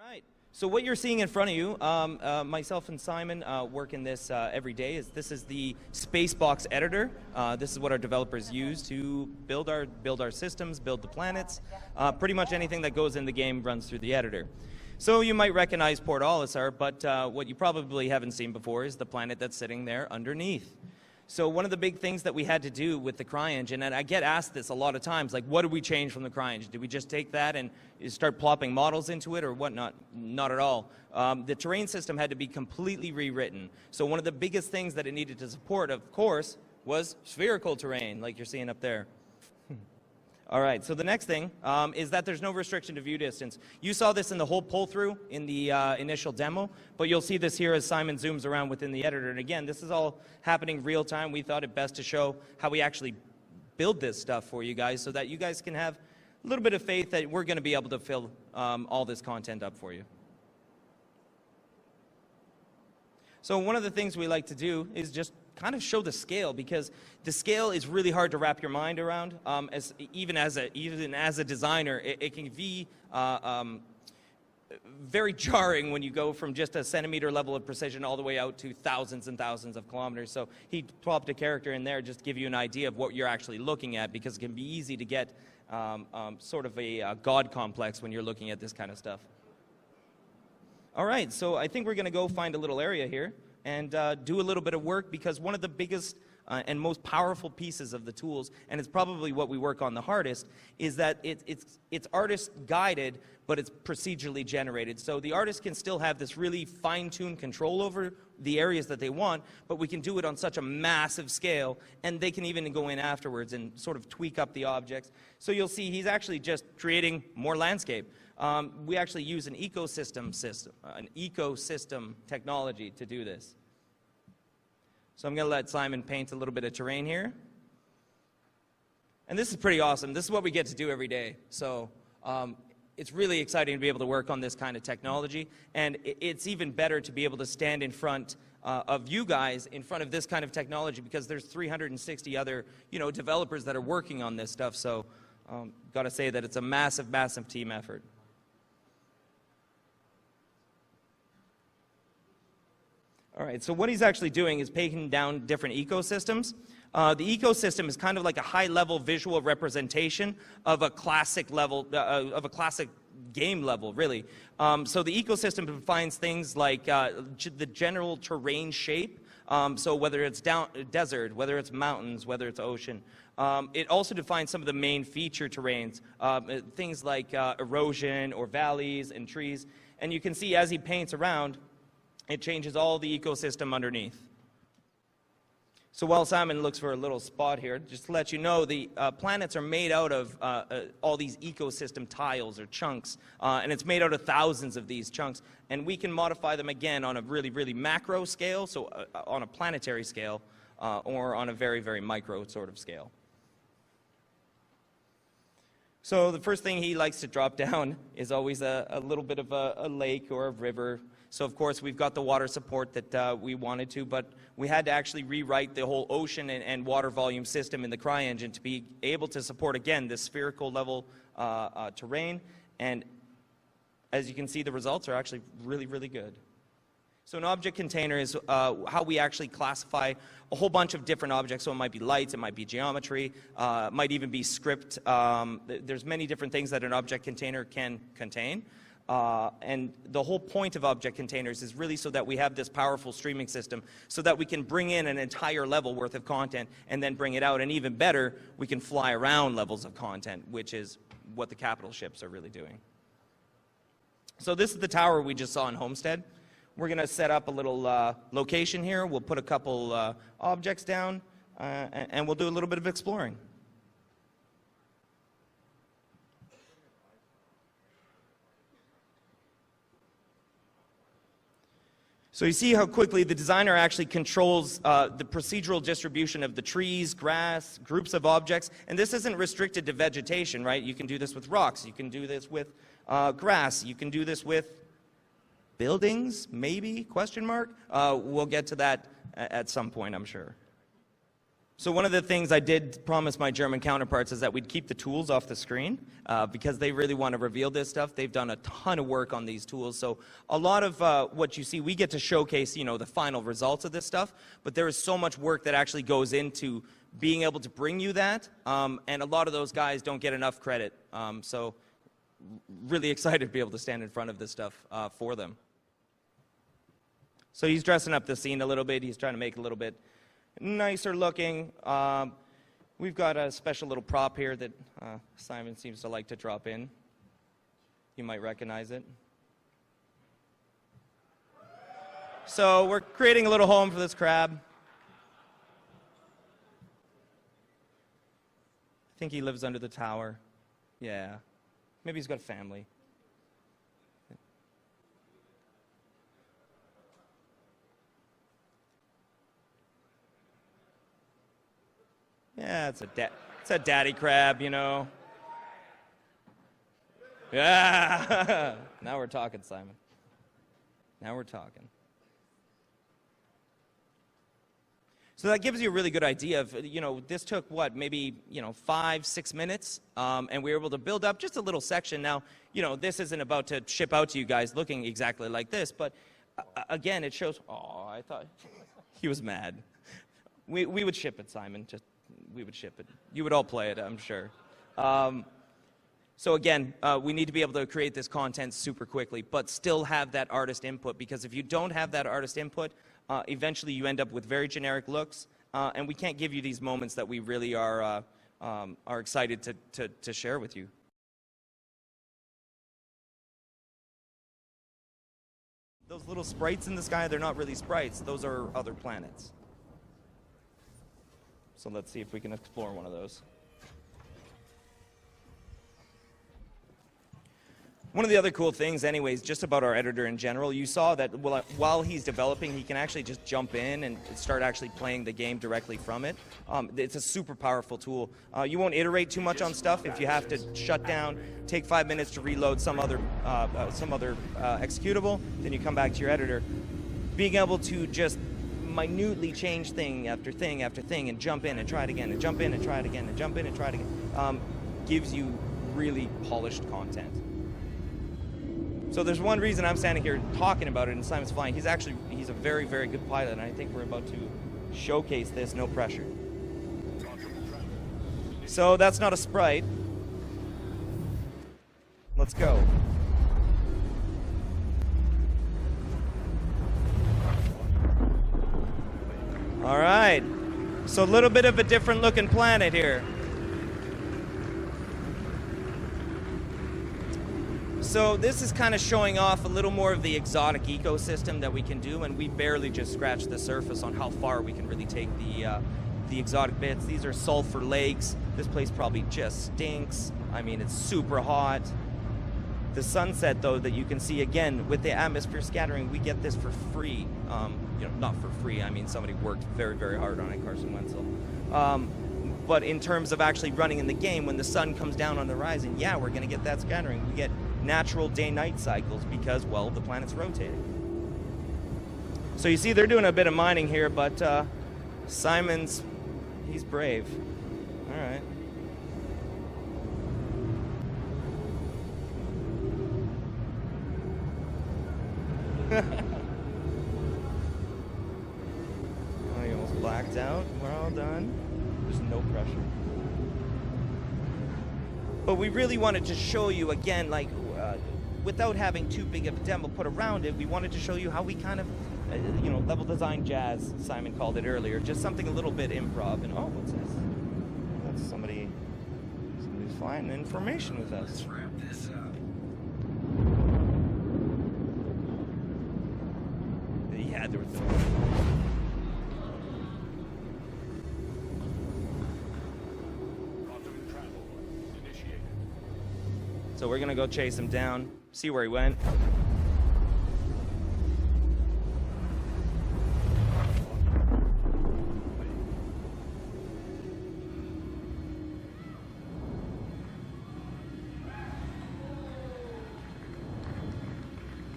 Right. So what you're seeing in front of you, myself and Simon work in this every day. This is the Spacebox editor. This is what our developers use to build our systems, build the planets. Pretty much anything that goes in the game runs through the editor. So you might recognize Port Olisar, but what you probably haven't seen before is the planet that's sitting there underneath. So one of the big things that we had to do with the CryEngine, and I get asked this a lot of times, like, what did we change from the CryEngine? Did we just take that and start plopping models into it or whatnot? Not at all. The terrain system had to be completely rewritten. So one of the biggest things that it needed to support, of course, was spherical terrain, like you're seeing up there. All right, so the next thing is that there's no restriction to view distance. You saw this in the whole pull-through in the initial demo, but you'll see this here as Simon zooms around within the editor. And again, this is all happening real time. We thought it best to show how we actually build this stuff for you guys so that you guys can have a little bit of faith that we're going to be able to fill all this content up for you. So one of the things we like to do is just kind of show the scale, because the scale is really hard to wrap your mind around. Even as a designer, it can be very jarring when you go from just a centimeter level of precision all the way out to thousands and thousands of kilometers. So he plopped a character in there just to give you an idea of what you're actually looking at, because it can be easy to get sort of a God complex when you're looking at this kind of stuff. All right, so I think we're going to go find a little area here and do a little bit of work, because one of the biggest and most powerful pieces of the tools, and it's probably what we work on the hardest, is that it's artist guided, but it's procedurally generated. So the artist can still have this really fine-tuned control over the areas that they want, but we can do it on such a massive scale, and they can even go in afterwards and sort of tweak up the objects. So you'll see he's actually just creating more landscape. We actually use an ecosystem technology to do this. So I'm going to let Simon paint a little bit of terrain here. And this is pretty awesome. This is what we get to do every day. So it's really exciting to be able to work on this kind of technology. And it's even better to be able to stand in front of you guys, in front of this kind of technology, because there's 360 other developers that are working on this stuff. So got to say that it's a massive, massive team effort. All right, so what he's actually doing is taking down different ecosystems. The ecosystem is kind of like a high-level visual representation of a classic level, of a classic game level, really. So the ecosystem defines things like the general terrain shape. So whether it's desert, whether it's mountains, whether it's ocean. It also defines some of the main feature terrains, things like erosion or valleys and trees. And you can see as he paints around, it changes all the ecosystem underneath. So while Simon looks for a little spot here, just to let you know, the planets are made out of all these ecosystem tiles or chunks, and it's made out of thousands of these chunks. And we can modify them again on a really, really macro scale, so on a planetary scale, or on a very, very micro sort of scale. So the first thing he likes to drop down is always a little bit of a lake or a river. So of course we've got the water support that we wanted to, but we had to actually rewrite the whole ocean and water volume system in the CryEngine to be able to support, again, this spherical level terrain. And as you can see, the results are actually really, really good. So an object container is how we actually classify a whole bunch of different objects. So it might be lights, it might be geometry, it might even be script. There's many different things that an object container can contain. And the whole point of object containers is really so that we have this powerful streaming system so that we can bring in an entire level worth of content and then bring it out. And even better, we can fly around levels of content, which is what the capital ships are really doing. So this is the tower we just saw in Homestead. We're going to set up a little location here. We'll put a couple objects down, and we'll do a little bit of exploring. So you see how quickly the designer actually controls the procedural distribution of the trees, grass, groups of objects. And this isn't restricted to vegetation, right? You can do this with rocks. You can do this with grass. You can do this with buildings, maybe, question mark? We'll get to that at some point, I'm sure. So one of the things I did promise my German counterparts is that we'd keep the tools off the screen because they really want to reveal this stuff. They've done a ton of work on these tools. So a lot of what you see, we get to showcase, the final results of this stuff, but there is so much work that actually goes into being able to bring you that, and a lot of those guys don't get enough credit. So really excited to be able to stand in front of this stuff for them. So he's dressing up the scene a little bit. He's trying to make it a little bit nicer looking. We've got a special little prop here that Simon seems to like to drop in. You might recognize it. So we're creating a little home for this crab. I think he lives under the tower. Yeah. Maybe he's got a family. Yeah, it's a daddy crab, Yeah. Now we're talking, Simon. Now we're talking. So that gives you a really good idea of, this took what, maybe, 5-6 minutes, and we were able to build up just a little section. Now, this isn't about to ship out to you guys looking exactly like this, but again, it shows, I thought he was mad. We would ship it, Simon, we would ship it. You would all play it, I'm sure. So again, we need to be able to create this content super quickly, but still have that artist input, because if you don't have that artist input, eventually you end up with very generic looks, and we can't give you these moments that we really are excited to share with you. Those little sprites in the sky, they're not really sprites. Those are other planets. So let's see if we can explore one of those. One of the other cool things, anyways, just about our editor in general, you saw that while he's developing, he can actually just jump in and start actually playing the game directly from it. It's a super powerful tool. You won't iterate too much on stuff. If you have to shut down, take 5 minutes to reload some other executable, then you come back to your editor. Being able to just minutely change thing after thing after thing and jump in and try it again and jump in and try it again and jump in and try it again gives you really polished content. So there's one reason I'm standing here talking about it and Simon's flying. He's a very, very good pilot, and I think we're about to showcase this, no pressure. So that's not a sprite. Let's go. All right, so a little bit of a different looking planet here. So this is kind of showing off a little more of the exotic ecosystem that we can do, and we barely just scratched the surface on how far we can really take the exotic bits. These are sulfur lakes. This place probably just stinks. I mean, it's super hot. The sunset, though, that you can see, again, with the atmosphere scattering, we get this for free. Not for free, I mean, somebody worked very, very hard on it, Carson Wenzel. But in terms of actually running in the game, when the sun comes down on the horizon, yeah, we're going to get that scattering. We get natural day-night cycles because, well, the planet's rotating. So you see, they're doing a bit of mining here, but he's brave. All right. Oh, you almost blacked out. We're all done. There's no pressure. But we really wanted to show you, again, like, without having too big of a demo put around it, we wanted to show you how we kind of, level design jazz, Simon called it earlier. Just something a little bit improv. And, oh, what's this? That's somebody's flying information with us. Let's wrap this up. Yeah, there was no... So we're gonna go chase him down, see where he went.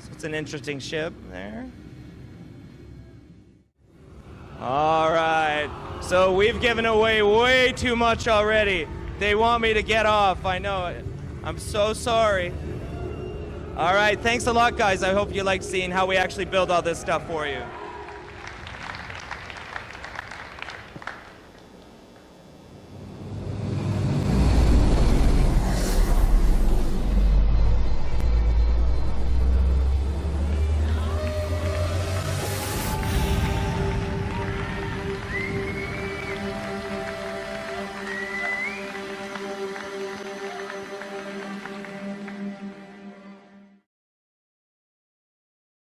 So it's an interesting ship there. All right, So we've given away way too much already. They want me to get off, I know it. I'm so sorry. All right, thanks a lot, guys. I hope you liked seeing how we actually build all this stuff for you.